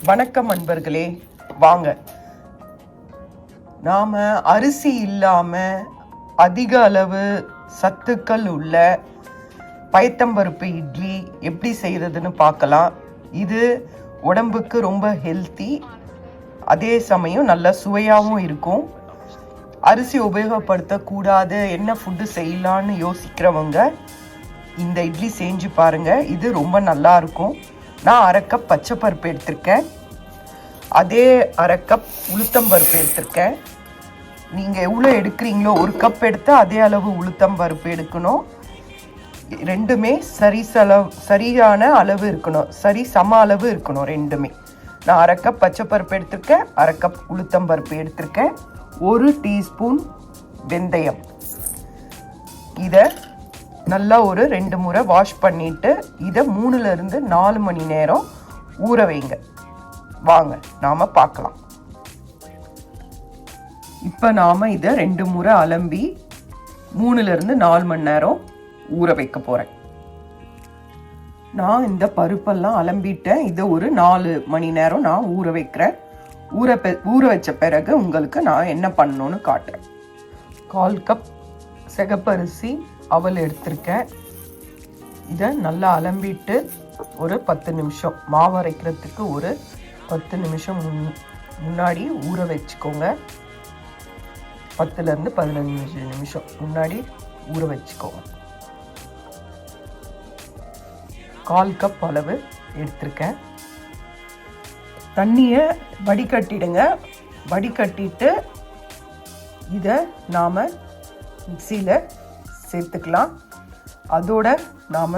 வணக்கம் அன்பர்களே, வாங்க நாம அரிசி இல்லாம அதிக அளவு சத்துக்கள் உள்ள பயத்தம்பருப்பு இட்லி எப்படி செய்யறதுன்னு பார்க்கலாம். இது உடம்புக்கு ரொம்ப ஹெல்த்தி, அதே சமயம் நல்ல சுவையாகவும் இருக்கும். அரிசி உபயோகப்படுத்தக்கூடாது, என்ன ஃபுட்டு செய்யலான்னு யோசிக்கிறவங்க இந்த இட்லி செஞ்சு பாருங்க. இது ரொம்ப நல்லா இருக்கும். நான் 1/2 கப் பச்சை பருப்பு எடுத்திருக்கேன், அதே 1/2 கப் உளுத்தம்பருப்பு எடுத்திருக்கேன். நீங்கள் எவ்வளோ எடுக்கிறீங்களோ 1 கப் எடுத்தால் அதே அளவு உளுத்தம்பருப்பு எடுக்கணும். ரெண்டுமே சரியான அளவு இருக்கணும், சம அளவு இருக்கணும் ரெண்டுமே. நான் 1/2 கப் பச்சை பருப்பு எடுத்திருக்கேன், 1/2 கப் உளுத்தம்பருப்பு எடுத்திருக்கேன், 1 டீஸ்பூன் வெந்தயம். இதை நல்லா ஒரு 2 முறை வாஷ் பண்ணிவிட்டு இதை 3லிருந்து 4 மணி நேரம் ஊற வைங்க. வாங்க நாம் பார்க்கலாம். இப்போ நாம் இதை 2 முறை அலம்பி 3லிருந்து 4 மணி நேரம் ஊற வைக்க போகிறேன். நான் இந்த பருப்பெல்லாம் அலம்பிட்டேன். இதை ஒரு 4 மணி நேரம் நான் ஊற வைக்கிறேன். ஊற வச்ச பிறகு உங்களுக்கு நான் என்ன பண்ணணும்னு காட்டுறேன். 1/4 கப் சிகப்பரிசி அவல் எடுத்திருக்கேன். இதை நல்லா அலம்பிட்டு ஒரு 10 நிமிஷம், மாவு அரைக்கிறதுக்கு ஒரு 10 நிமிஷம் முன்னாடி ஊற வச்சுக்கோங்க. 10லிருந்து 15 நிமிஷம் முன்னாடி ஊற வச்சுக்கோங்க. 1/4 கப் அளவு எடுத்திருக்கேன். தண்ணியை வடிகட்டிடுங்க. வடிகட்டிட்டு இதை நாம் மிக்சியில் சேர்த்துக்கலாம். அதோட நாம்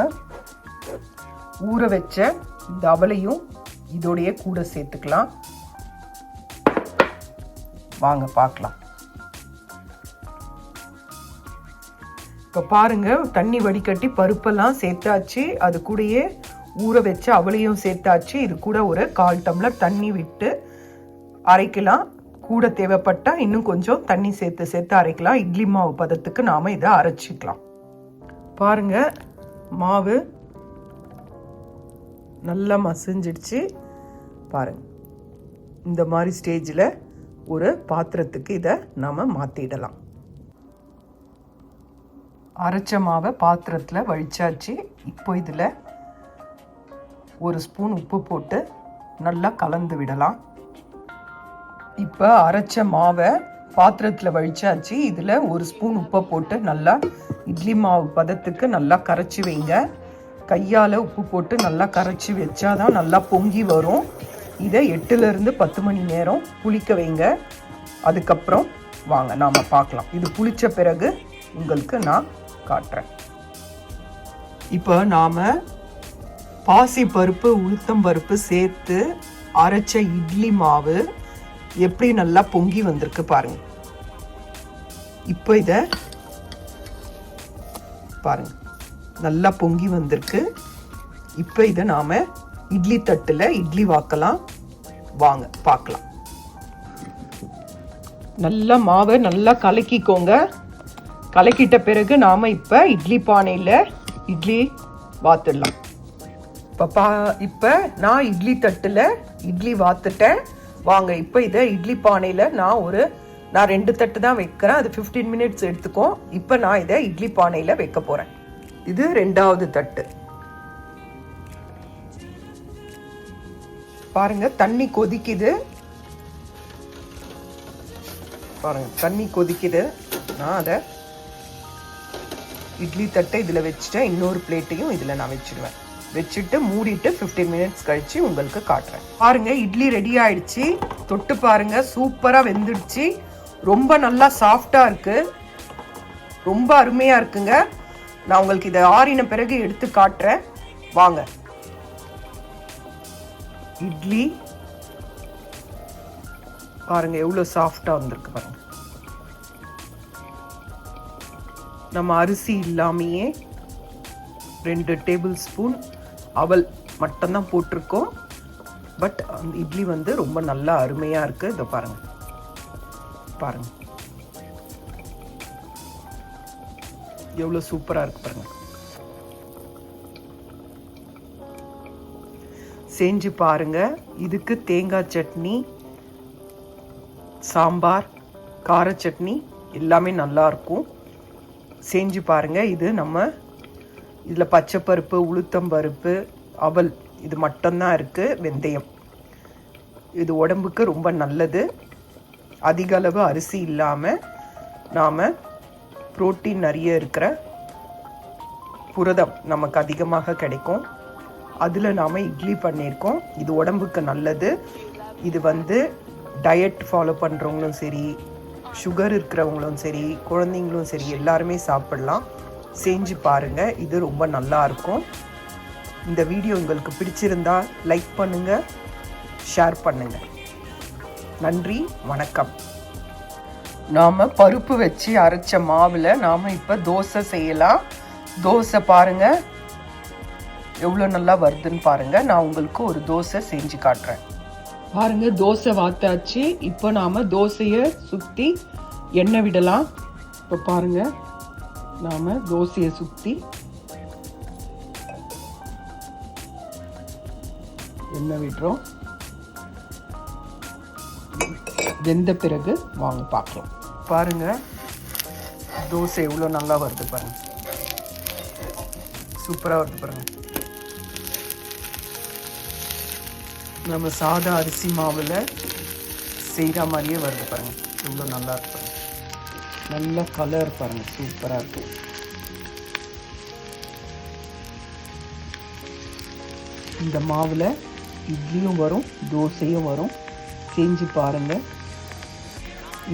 ஊற வச்ச இந்த அவலையும் இதோடைய கூட சேர்த்துக்கலாம். வாங்க பார்க்கலாம். இப்போ பாருங்க, தண்ணி வடிகட்டி பருப்பெல்லாம் சேர்த்தாச்சு, அது கூடயே ஊற வச்ச அவளையும் சேர்த்தாச்சு. இது கூட ஒரு 1/4 டம்ளர் தண்ணி விட்டு அரைக்கலாம். கூட தேவைப்பட்டால் இன்னும் கொஞ்சம் தண்ணி சேர்த்து அரைக்கலாம். இட்லி மாவு பதத்துக்கு நாம் இதை அரைச்சிக்கலாம். பாருங்க, மாவு நல்லா மசிஞ்சிடுச்சு. பாருங்க, இந்த மாதிரி ஸ்டேஜில் ஒரு பாத்திரத்துக்கு இதை நாம் மாற்றிடலாம். அரைச்ச மாவை பாத்திரத்தில் வழிச்சாச்சு. இப்போ இதில் 1 ஸ்பூன் உப்பு போட்டு நல்லா கலந்து விடலாம். இப்போ அரைச்ச மாவை பாத்திரத்தில் வழிச்சாச்சு. இதில் 1 ஸ்பூன் உப்பை போட்டு நல்லா இட்லி மாவு பதத்துக்கு நல்லா கரைச்சி வைங்க. கையால் உப்பு போட்டு நல்லா கரைச்சி வச்சாதான் நல்லா பொங்கி வரும். இதை 8லிருந்து 10 மணி நேரம் புளிக்க வைங்க. அதுக்கப்புறம் வாங்க நாம் பார்க்கலாம். இது புளித்த பிறகு உங்களுக்கு நான் காட்டுறேன். இப்போ நாம் பாசி பருப்பு உளுத்தம்பருப்பு சேர்த்து அரைச்ச இட்லி மாவு எப்படி நல்லா பொங்கி வந்திருக்கு பாருங்க. இப்போ இதை பாருங்க, நல்லா பொங்கி வந்திருக்கு. இப்போ இதை நாம இட்லி தட்டில் இட்லி வாக்கலாம். வாங்க பார்க்கலாம். நல்லா மாவை நல்லா கலக்கிக்கோங்க. கலக்கிட்ட பிறகு நாம இப்போ இட்லி பானையில் இட்லி வாத்துடலாம். இப்போ நான் இட்லி தட்டில் இட்லி வாத்துட்டேன். வாங்க இப்போ இதை இட்லி பானையில் நான் 2 தட்டு தான் வைக்கிறேன். அது 15 மினிட்ஸ் எடுத்துக்கும். இப்போ நான் இதை இட்லி பானையில் வைக்க போகிறேன். இது 2வது தட்டு. பாருங்க, தண்ணி கொதிக்குது. பாருங்க, தண்ணி கொதிக்குது. நான் அதை இட்லி தட்டை இதில் வச்சுட்டேன். இன்னொரு பிளேட்டையும் இதில் நான் வச்சுடுவேன். வச்சுட்டு மூடிட்டு 15 மினிட்ஸ் கழிச்சு உங்களுக்கு காட்டுறேன். பாருங்க, இட்லி ரெடி ஆயிடுச்சு. தொட்டு பாருங்க, சூப்பரா வெந்துடுச்சு. ரொம்ப நல்லா சாஃப்டா இருக்கு, ரொம்ப அருமையா இருக்குங்க. நான் உங்களுக்கு இதை ஆறின பிறகு எடுத்து காட்டுறேன். வாங்க. இட்லி பாருங்க எவ்வளவு சாஃப்டா வந்திருக்கு பாருங்க. நம்ம அரிசி இல்லாமையே 2 டேபிள் ஸ்பூன் அவல் மட்டும்தான் போட்டிருக்கோம். பட் அந்த இட்லி ரொம்ப நல்லா அருமையாக இருக்குது. இதை பாருங்க பாருங்க, எவ்வளோ சூப்பராக இருக்கு பாருங்க. செஞ்சு பாருங்கள். இதுக்கு தேங்காய் சட்னி, சாம்பார், கார சட்னி எல்லாமே நல்லாயிருக்கும். செஞ்சு பாருங்கள். இது இதில் பச்சைப்பருப்பு, உளுத்தம்பருப்பு, அவல் இது மட்டும்தான் இருக்குது. வெந்தயம் இது உடம்புக்கு ரொம்ப நல்லது. அதிக அளவு அரிசி இல்லாமல் நாம் புரோட்டீன் நிறைய இருக்கிற புரதம் நமக்கு அதிகமாக கிடைக்கும். அதில் நாம் இட்லி பண்ணியிருக்கோம். இது உடம்புக்கு நல்லது. இது டயட் ஃபாலோ பண்ணுறவங்களும் சரி, சுகர் இருக்கிறவங்களும் சரி, குழந்தைங்களும் சரி எல்லாருமே சாப்பிட்லாம். செஞ்சு பாருங்கள். இது ரொம்ப நல்லாயிருக்கும். இந்த வீடியோ உங்களுக்கு பிடிச்சிருந்தா லைக் பண்ணுங்கள், ஷேர் பண்ணுங்கள். நன்றி, வணக்கம். நாம் பருப்பு வச்சு அரைச்ச மாவில் நாம் இப்போ தோசை செய்யலாம். தோசை பாருங்கள் எவ்வளோ நல்லா வருதுன்னு பாருங்கள். நான் உங்களுக்கு ஒரு தோசை செஞ்சு காட்டுறேன். பாருங்கள், தோசை வாத்தாச்சு. இப்போ நாம் தோசையை சுற்றி எண்ணெய் விடலாம். இப்போ பாருங்கள், நாம் தோசையை சுற்றி எண்ணெய் விடுறோம். வெந்த பிறகு வாங்க பார்க்கலாம். பாருங்கள், தோசை எவ்வளோ நல்லா வருது பாருங்கள். சூப்பராக வருது பாருங்கள். நம்ம சாதா அரிசி மாவில் செய்கிற மாதிரியே வருது பாருங்கள். எவ்வளோ நல்லா இருக்கு பாருங்கள். நல்ல கலர் பாருங்கள், சூப்பராக இருக்கும். இந்த மாவில் இட்லியும் வரும், தோசையும் வரும். செஞ்சு பாருங்கள்.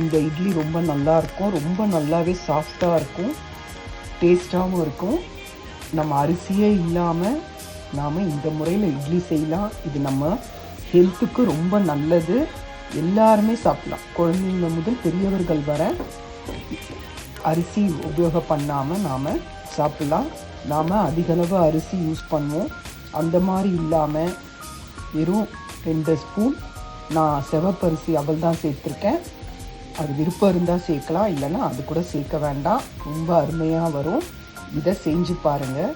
இந்த இட்லி ரொம்ப நல்லா இருக்கும். ரொம்ப நல்லாவே சாஃப்டாக இருக்கும், டேஸ்டாகவும் இருக்கும். நம்ம அரிசியே இல்லாமல் நாம் இந்த முறையில் இட்லி செய்யலாம். இது நம்ம ஹெல்த்துக்கு ரொம்ப நல்லது. எல்லாருமே சாப்பிடலாம், குழந்தைங்க முதல் பெரியவர்கள் வர. அரிசி உபயோகம் பண்ணாமல் நாம் சாப்பிடலாம். நாம் அதிகளவு அரிசி யூஸ் பண்ணுவோம். அந்த மாதிரி இல்லாமல் வெறும் 2 ஸ்பூன் நான் சிவப்பரிசி அவல் தான் சேர்த்துருக்கேன். அது விருப்பம் இருந்தால் சேர்க்கலாம், இல்லைன்னா அது கூட சேர்க்க வேண்டாம். ரொம்ப அருமையாக வரும். இதை செஞ்சு பாருங்கள்.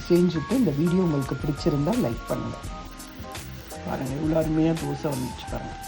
செஞ்சுட்டு இந்த வீடியோ உங்களுக்கு பிடிச்சிருந்தால் லைக் பண்ணுங்கள். பாருங்கள், இவ்வளோ அருமையாக தோசை வந்துச்சு பாருங்கள்.